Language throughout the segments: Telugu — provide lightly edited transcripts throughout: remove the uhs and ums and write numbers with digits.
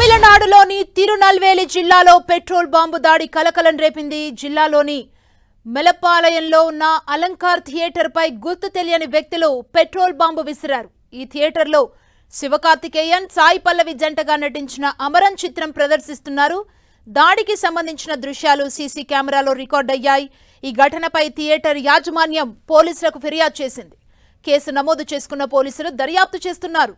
తమిళనాడులోని తిరునల్వేలి జిల్లాలో పెట్రోల్ బాంబు దాడి కలకలం రేపింది. జిల్లాలోని మెలపాలయంలో ఉన్న అలంకార్ థియేటర్ పై గుర్తు తెలియని వ్యక్తులు పెట్రోల్ బాంబు విసిరారు. ఈ థియేటర్లో శివకార్తికేయన్, సాయి పల్లవి జంటగా నటించిన అమరన్ చిత్రం ప్రదర్శిస్తున్నారు. దాడికి సంబంధించిన దృశ్యాలు సీసీ కెమెరాలో రికార్డ్ అయ్యాయి. ఈ ఘటనపై థియేటర్ యాజమాన్యం పోలీసులకు ఫిర్యాదు చేసింది. కేసు నమోదు చేసుకున్న పోలీసులు దర్యాప్తు చేస్తున్నారు.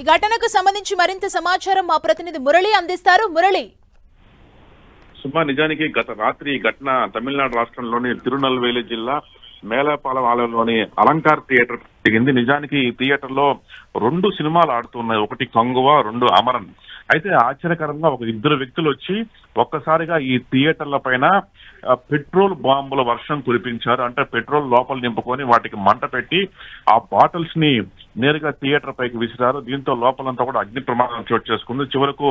ఈ ఘటనకు సంబంధించి మరింత సమాచారం మా ప్రతినిధి మురళి అందిస్తారు. మురళి, సుమా, నిజానికి గత రాత్రి ఈ ఘటన తమిళనాడు రాష్ట్రంలోని తిరునల్వేలి జిల్లా మేలపాలెం ఆలయంలోని అలంకార్ థియేటర్ జరిగింది. నిజానికి ఈ థియేటర్ లో 2 సినిమాలు ఆడుతున్నాయి. ఒకటి కంగువ, 2 అమరన్. అయితే ఆశ్చర్యకరంగా ఒక 2 వ్యక్తులు వచ్చి ఒక్కసారిగా ఈ థియేటర్ల పైన పెట్రోల్ బాంబుల వర్షం కురిపించారు. అంటే పెట్రోల్ లోపల నింపుకొని వాటికి మంట పెట్టి ఆ బాటిల్స్ ని నేరుగా థియేటర్ పైకి విసిరారు. దీంతో లోపలంతా కూడా అగ్ని ప్రమాదం చోటు చేసుకుంది. చివరకు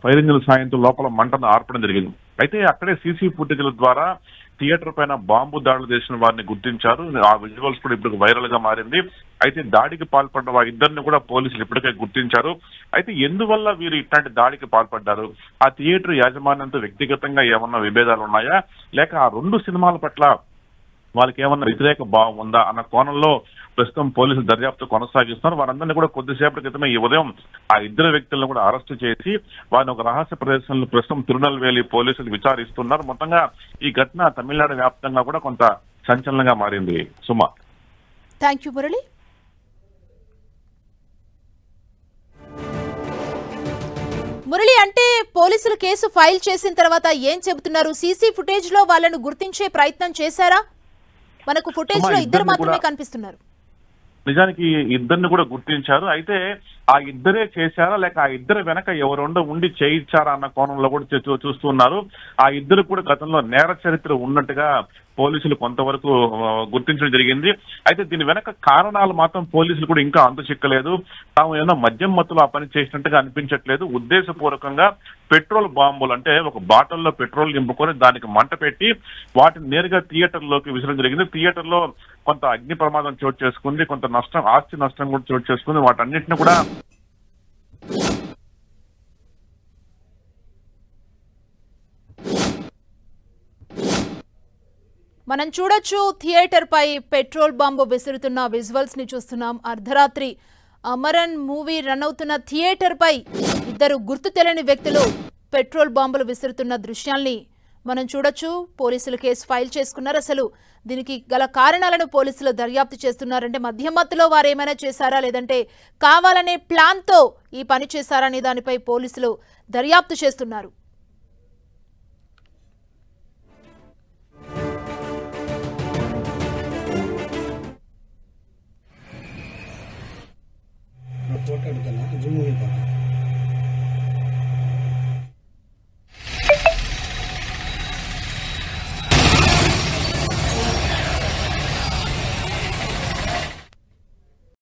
ఫైర్ ఇంజిన్ సాయంతో లోపల మంటను ఆర్పడం జరిగింది. అయితే అక్కడే సీసీ ఫుటేజ్ల ద్వారా థియేటర్ పైన బాంబు దాడులు చేసిన వారిని గుర్తించారు. ఆ విజువల్స్ కూడా ఇప్పుడు వైరల్ గా మారింది. అయితే దాడికి పాల్పడ్డ వారిద్దరిని కూడా పోలీసులు ఇప్పటికే గుర్తించారు. అయితే ఎందువల్ల వీరు ఇట్లాంటి దాడికి పాల్పడ్డారు? ఆ థియేటర్ యాజమాన్యంతో వ్యక్తిగతంగా ఏమన్నా విభేదాలు ఉన్నాయా, లేక ఆ 2 సినిమాల పట్ల వాళ్ళకి ఏమన్నా వ్యతిరేక భావం ఉందా అన్న కోణంలో ప్రస్తుతం పోలీసులు దర్యాప్తు కొనసాగిస్తున్నారు. వారందరినీ కూడా కొద్దిసేపటి క్రితమే ఈ ఉదయం ఆ 2 వ్యక్తులను కూడా అరెస్టు చేసి వారిని ఒక రహస్య ప్రదేశంలో ప్రస్తుతం తిరునల్వేలి పోలీసులు విచారిస్తున్నారు. మొత్తంగా ఈ ఘటన తమిళనాడు వ్యాప్తంగా కూడా కొంత సంచలనంగా మారింది. సుమా, థ్యాంక్ యూ మురళి. మురళి, అంటే పోలీసులు కేసు ఫైల్ చేసిన తర్వాత ఏం చెబుతున్నారు? సీసీ ఫుటేజ్ లో వాళ్ళను గుర్తించే ప్రయత్నం చేశారా? మనకు ఫుటేజ్ లో 2 మాత్రమే కనిపిస్తున్నారు. నిజానికి 2ని కూడా గుర్తించారు. అయితే ఆ 2రే చేశారా, లేక ఆ 2 వెనక ఎవరుండో ఉండి చేయించారా అన్న కోణంలో కూడా చూస్తున్నారు. ఆ 2 కూడా గతంలో నేర చరిత్ర ఉన్నట్టుగా పోలీసులు కొంతవరకు గుర్తించడం జరిగింది. అయితే దీని వెనక కారణాలు మాత్రం పోలీసులు కూడా ఇంకా అంతు చిక్కలేదు. తాము ఏమైనా మద్యం మత్తులో ఆ పని చేసినట్టుగా అనిపించట్లేదు. ఉద్దేశపూర్వకంగా పెట్రోల్ బాంబులు, అంటే ఒక బాటిల్లో పెట్రోల్ నింపుకొని దానికి మంట పెట్టి వాటిని నేరుగా థియేటర్ లోకి విసరడం జరిగింది. థియేటర్ లో కొంత అగ్ని ప్రమాదం చోటు చేసుకుంది, కొంత నష్టం, ఆస్తి నష్టం కూడా చోటు చేసుకుంది. వాటన్నిటిని కూడా మనం చూడొచ్చు. థియేటర్ పై పెట్రోల్ బాంబు విసురుతున్న విజువల్స్ ని చూస్తున్నాం. అర్ధరాత్రి అమరన్ మూవీ రన్ అవుతున్న థియేటర్ పై 2 గుర్తు తెలియని వ్యక్తులు పెట్రోల్ బాంబులు విసురుతున్న దృశ్యాల్ని మనం చూడొచ్చు. పోలీసులు కేసు ఫైల్ చేసుకున్నారు. అసలు దీనికి గల కారణాలను పోలీసులు దర్యాప్తు చేస్తున్నారంటే మద్యం మత్తులో వారు ఏమైనా చేశారా, లేదంటే కావాలనే ప్లాన్ తో ఈ పని చేశారా అనే దానిపై పోలీసులు దర్యాప్తు చేస్తున్నారు.